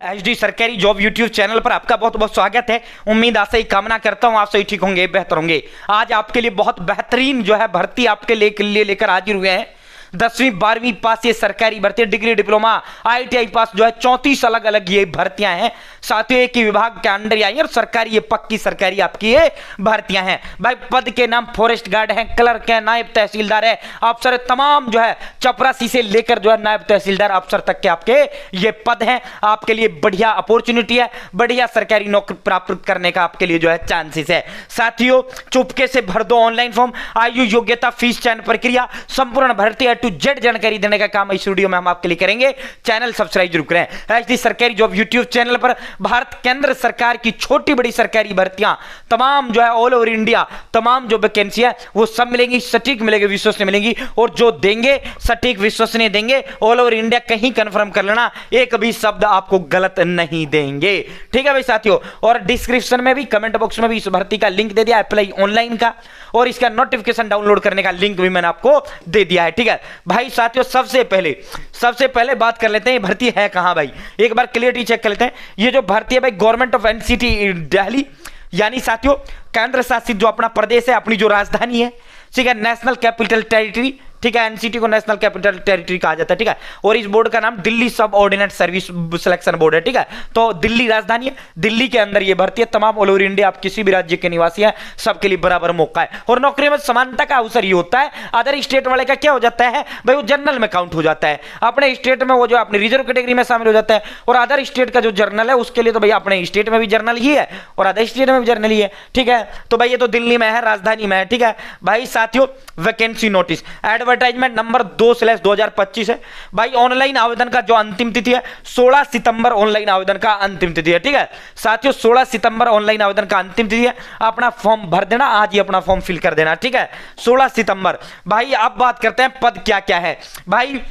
HD सरकारी job YouTube channel पर आपका बहुत बहुत स्वागत है। उम्मीद आशा ही कामना करता हूं आप सही ठीक होंगे, बेहतर होंगे। आज आपके लिए बहुत बेहतरीन भर्ती आपके लिए लेकर हाजिर हुए हैं। 10वीं 12वीं पास ये सरकारी भर्ती, डिग्री डिप्लोमा आईटीआई पास 34 अलग अलग ये भर्तियां हैं। साथियों एक ही विभाग के अंडर आई और सरकारी, ये पक्की सरकारी आपकी ये भर्तियां हैं। भाई पद के नाम फॉरेस्ट गार्ड है, क्लर्क है, नायब तहसीलदार है, अफसर तमाम चपरासी से लेकर नायब तहसीलदार अफसर तक के आपके ये पद हैं। आपके लिए बढ़िया अपॉर्चुनिटी है, बढ़िया सरकारी नौकरी प्राप्त करने का आपके लिए चांसेस है। साथियों चुपके से भर दो ऑनलाइन फॉर्म। आयु योग्यता फीस चयन प्रक्रिया संपूर्ण भर्ती टू जेड जानकारी देने का काम इस वीडियो में हम आपके लिए करेंगे। चैनल सब्सक्राइब जरूर करें। एचडी सरकारी जॉब यूट्यूब चैनल पर भारत केंद्र सरकार की छोटी बड़ी सरकारी भर्तियां तमाम ऑल ओवर इंडिया तमाम जो वैकेंसी है वो सब मिलेंगी, सटीक मिलेगी, विश्वसनीय मिलेंगी। और जो देंगे सटीक विश्वसनीय देंगे, ऑल ओवर इंडिया कहीं कंफर्म कर लेना, एक भी शब्द आपको गलत नहीं देंगे। ठीक है भाई साथियों। और डिस्क्रिप्शन में भी कमेंट बॉक्स में भी इस भर्ती का लिंक दे दिया, अप्लाई ऑनलाइन का, और इसका नोटिफिकेशन डाउनलोड करने का लिंक भी मैंने आपको दे दिया है। ठीक है भाई साथियों, सबसे पहले बात कर लेते हैं भर्ती है कहां भाई। एक बार क्लियरिटी चेक कर लेते हैं। ये जो भर्ती है भाई गवर्नमेंट ऑफ एनसीटी दिल्ली, यानी साथियों केंद्र शासित जो अपना प्रदेश है, अपनी जो राजधानी है, ठीक है, नेशनल कैपिटल टेरिटरी। ठीक है, एनसीटी को नेशनल कैपिटल टेरिटरी कहा जाता है। ठीक है, और इस बोर्ड का नाम दिल्ली सब ऑर्डिनेट सर्विस सिलेक्शन बोर्ड है। ठीक है, तो दिल्ली राजधानी है, दिल्ली के अंदर यह भर्ती है। तमाम ऑल ओवर इंडिया आप किसी भी राज्य के निवासी हैं, सबके लिए बराबर मौका है। और नौकरी में समानता का अवसर ये होता है। अदर स्टेट वाले का क्या हो जाता है भाई, वो जनरल में काउंट हो जाता है। अपने स्टेट में वो अपनी रिजर्व कैटेगरी में शामिल हो जाता है। और अदर स्टेट का जो जर्नल है उसके लिए तो भाई अपने स्टेट में भी जर्नल ही है और अदर स्टेट में भी जर्नल ही है। ठीक है, तो भाई ये तो दिल्ली में है, राजधानी में है। ठीक है भाई साथियों, वैकेंसी नोटिस एडवर्टाइजमेंट नंबर 2/2025 है भाई। ऑनलाइन आवेदन का जो अंतिम तिथि है 16 सितंबर ऑनलाइन आवेदन का अंतिम तिथि है। ठीक है साथियों, 16 सितंबर ऑनलाइन आवेदन का अंतिम तिथि है। अपना फॉर्म भर देना, आज ही अपना फॉर्म फिल कर देना। ठीक है, 16 सितंबर। भाई अब बात करते हैं पद क्या क्या है। भाई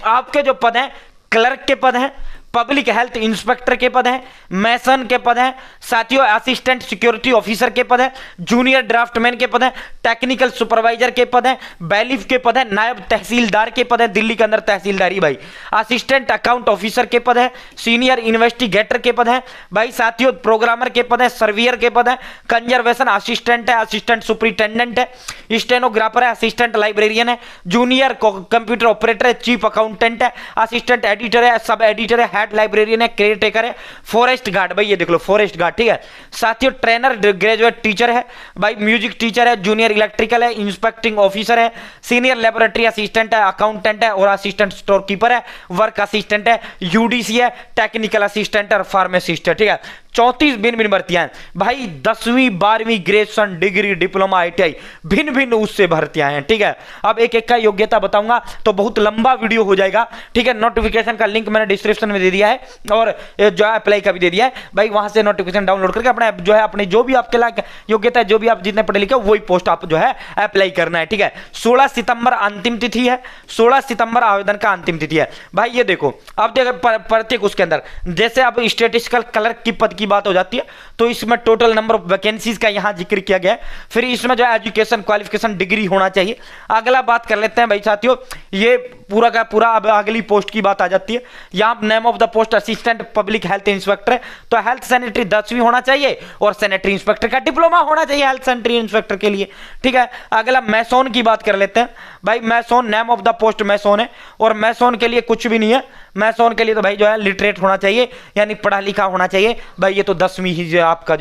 आपके जो पद हैं, क्लर्क के पद हैं, पब्लिक हेल्थ इंस्पेक्टर के पद हैं, मैसन के पद हैं, साथियों असिस्टेंट सिक्योरिटी ऑफिसर के पद हैं, जूनियर ड्राफ्टमैन के पद हैं, टेक्निकल सुपरवाइजर के पद हैं, बैलिफ के पद हैं, नायब तहसीलदार के पद हैं, दिल्ली के अंदर तहसीलदारी भाई, असिस्टेंट अकाउंट ऑफिसर के पद हैं, सीनियर इन्वेस्टिगेटर के पद हैं भाई साथियों, प्रोग्रामर के पद हैं, सर्वियर के पद हैं, कंजर्वेशन असिस्टेंट है, असिस्टेंट सुपरिटेंडेंट है, स्टेनोग्राफर है, असिस्टेंट लाइब्रेरियन है, जूनियर कंप्यूटर ऑपरेटर है, चीफ अकाउंटेंट है, असिस्टेंट एडिटर है, सब एडिटर है, हेड लाइब्रेरियन है, केयर टेकर है, फॉरेस्ट गार्ड भाई ये देख लो फॉरेस्ट गार्ड। ठीक है साथियों, ट्रेनर ग्रेजुएट टीचर है भाई, म्यूजिक टीचर है, जूनियर इलेक्ट्रिकल है, इंस्पेक्टिंग ऑफिसर है, सीनियर लेबोरेटरी असिस्टेंट है, अकाउंटेंट है और असिस्टेंट स्टोर कीपर है, वर्क असिस्टेंट है, यूडीसी है, टेक्निकल असिस्टेंट और फार्मासिस्ट है। ठीक है, 34 भिन्न भिन्न भर्तियां हैं भाई। 10वीं 12वीं ग्रेजुएशन डिग्री डिप्लोमा आईटीआई भिन्न भिन्न उससे भर्तियां हैं। ठीक है, अब एक एक का योग्यता बताऊंगा तो बहुत लंबा वीडियो हो जाएगा। ठीक है, नोटिफिकेशन का लिंक मैंने डिस्क्रिप्शन में दे दिया है और अप्लाई का भी दे दिया है भाई। वहां से नोटिफिकेशन डाउनलोड करके अपने अपने जो भी आपके लायक योग्यता है, जो भी आप जितने पढ़े लिखे वही पोस्ट आप अप्लाई करना है। ठीक है, 16 सितंबर अंतिम तिथि है, 16 सितंबर आवेदन का अंतिम तिथि है भाई। ये देखो अब देखो प्रत्येक उसके अंदर, जैसे अब स्टैटिस्टिकल क्लर्क की पद की बात हो जाती है तो इसमें टोटल नंबर ऑफ वैकेंसीज का यहां जिक्र किया गया है। फिर इसमें एजुकेशन क्वालिफिकेशन डिग्री होना चाहिए। अगला बात कर लेते हैं भाई साथियों, ये पूरा का पूरा अब अगली पोस्ट की बात आ जाती है। यहां name of the post assistant public health inspector है, तो हेल्थ सैनिटरी 10वीं होना चाहिए और सैनिटरी इंस्पेक्टर का डिप्लोमा होना चाहिए हेल्थ सैनिटरी इंस्पेक्टर के लिए। ठीक है, अगला मैसोन की बात कर लेते हैं भाई। Mason name of the post mason है और मैसोन के लिए कुछ भी नहीं है। मैसोन के लिए तो भाई लिटरेट होना चाहिए, यानी पढ़ा लिखा होना चाहिए भाई। ये तो 10वीं ही आपका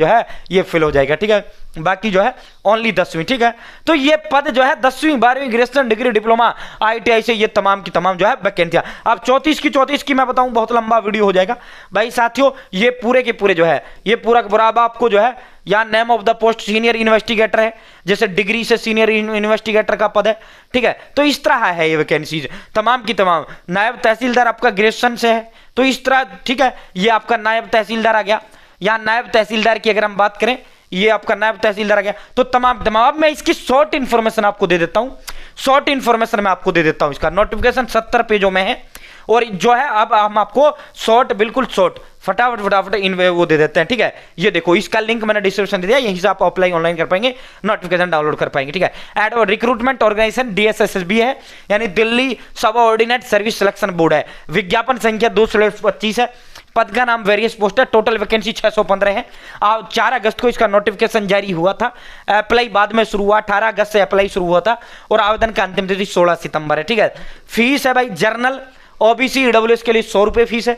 ये फिल हो जाएगा। ठीक है, बाकी ओनली 10वीं। ठीक है, तो ये पद 10वीं 12वीं ग्रेजुएशन डिग्री डिप्लोमा आईटीआई से ये तमाम की तमाम वैकेंसियां। अब 34 की मैं बताऊं बहुत लंबा वीडियो हो जाएगा भाई साथियों। ये पूरे के पूरे ये पूरा अब आपको या name of the post senior investigator है, जैसे डिग्री से सीनियर इन्वेस्टिगेटर का पद है। ठीक है, तो इस तरह है ये वैकेंसीज तमाम की तमाम। नायब तहसीलदार आपका ग्रेजुएशन से है तो इस तरह। ठीक है, ये आपका नायब तहसीलदार आ गया। यहां नायब तहसीलदार की अगर हम बात करें, ये आपका नायब तहसीलदार आ गया। तो तमाम अब मैं इसकी शॉर्ट इंफॉर्मेशन आपको दे देता हूं। शॉर्ट इंफॉर्मेशन मैं आपको दे देता हूं। इसका नोटिफिकेशन 70 पेजों में है और अब हम आपको शॉर्ट, बिल्कुल शॉर्ट फटाफट फटाफट इन वो दे देते हैं, ठीक है। ये देखो इसका लिंक मैंने डिस्क्रिप्शन दे दिया, यहीं से आप अप्लाई ऑनलाइन कर पाएंगे, नोटिफिकेशन डाउनलोड कर पाएंगे, ठीक है। एड और रिक्रूटमेंट ऑर्गेनाइजेशन DSSB है, यानी Delhi subordinate service selection board है। विज्ञापन संख्या 2/25 है। पद का नाम वेरियस पोस्ट है। टोटल वैकेंसी 615 है। 4 अगस्त को इसका नोटिफिकेशन जारी हुआ था। अप्लाई बाद में शुरू हुआ, 18 अगस्त से अप्लाई शुरू हुआ था और आवेदन का अंतिम तिथि 16 सितंबर है, ठीक है। फीस है भाई जनरल OBC EWS के लिए 100 रुपये फीस है।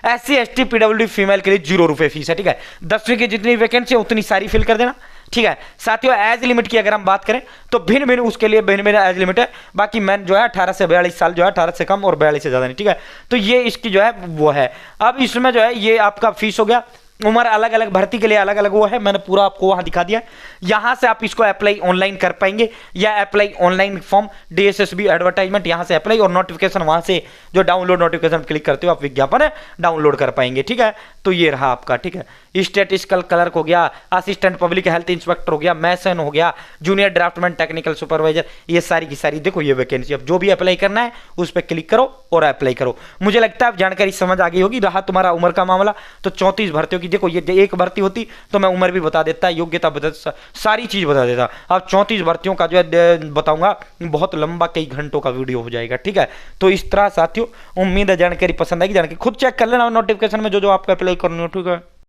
SC ST PWD फीमेल के लिए 0 रुपये फीस है, ठीक है। 10वीं की जितनी वैकेंसी है उतनी सारी फिल कर देना, ठीक है। साथियों एज लिमिट की अगर हम बात करें तो भिन्न भिन्न उसके लिए भिन्न भिन्न एज लिमिट है। बाकी मैन जो है 18 से 42 साल जो है, 18 से कम और 42 से ज्यादा नहीं, ठीक है। तो ये इसकी जो है वो है। अब इसमें जो है ये आपका फीस हो गया। उम्र अलग अलग भर्ती के लिए अलग अलग वो है, मैंने पूरा आपको वहां दिखा दिया। यहां से आप इसको अप्लाई ऑनलाइन कर पाएंगे या apply online form DSSB advertisement यहां से अप्लाई और नोटिफिकेशन वहां से जो डाउनलोड नोटिफिकेशन क्लिक करते हो आप विज्ञापन डाउनलोड कर पाएंगे, ठीक है। तो ये रहा आपका, ठीक है। स्टैटिस्टिकल क्लर्क हो गया, असिस्टेंट पब्लिक हेल्थ इंस्पेक्टर हो गया, मैसन हो गया, जूनियर ड्राफ्टमैन, टेक्निकल सुपरवाइजर, ये सारी की सारी देखो ये वैकेंसी। अब जो भी अप्लाई करना है उस पर क्लिक करो और अप्लाई करो। मुझे लगता है जानकारी समझ आ गई होगी। रहा तुम्हारा उम्र का मामला तो 34 भर्तियों की, देखो ये एक भर्ती होती तो मैं उम्र भी बता देता, योग्यता बता, सारी चीज बता देता। अब 34 भर्तियों का जो है बताऊंगा, बहुत लंबा कई घंटों का वीडियो हो जाएगा, ठीक है। तो इस तरह साथियों उम्मीद है जानकारी पसंद आएगी। जानकारी खुद चेक कर लेना नोटिफिकेशन में जो जो आपको अप्लाई करनी हो, ठीक है।